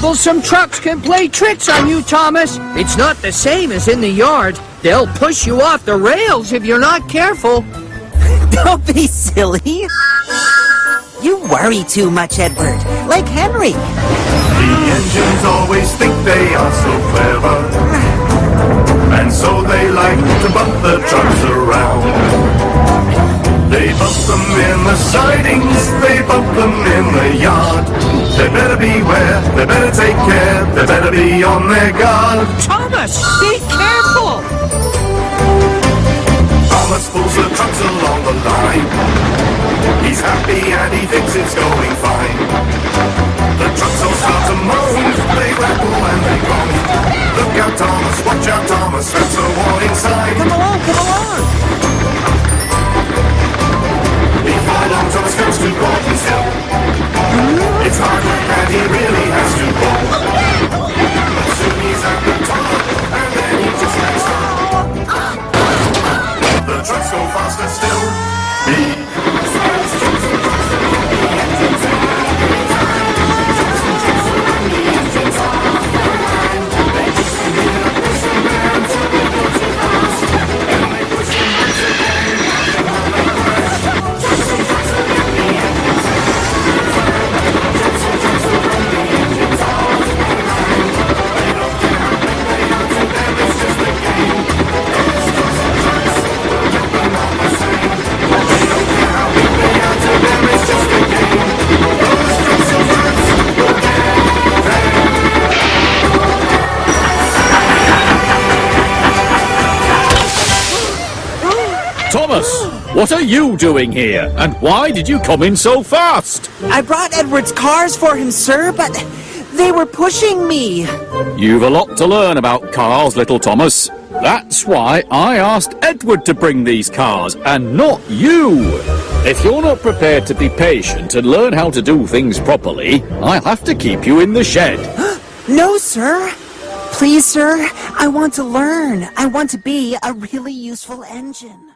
troublesome trucks can play tricks on you, Thomas. It's not the same as in the yard. They'll push you off the rails if you're not careful. Don't be silly. You worry too much, Edward. Like Henry. The engines always think they are so clever, and so they like to bump the trucks around. They bump them in the sidings, they bump them in the yard. They better beware, they better take care, they better be on their guard. Thomas, be careful! Thomas pulls the trucks along the line. He's happy and he thinks it's going fine. The trucks all start to moan, they rattle and they groan. Look out, Thomas, watch out, Thomas, that's a warning sign. Come along, come along. Before long, Thomas comes to Gordon's Hill. It's hard work and he really has to pull. But soon he's at the top, and then he just can't stop. The trucks go faster still. Thomas, what are you doing here? And why did you come in so fast? I brought Edward's cars for him, sir, but they were pushing me. You've a lot to learn about cars, little Thomas. That's why I asked Edward to bring these cars, and not you. If you're not prepared to be patient and learn how to do things properly, I'll have to keep you in the shed. No, sir. Please, sir, I want to learn. I want to be a really useful engine.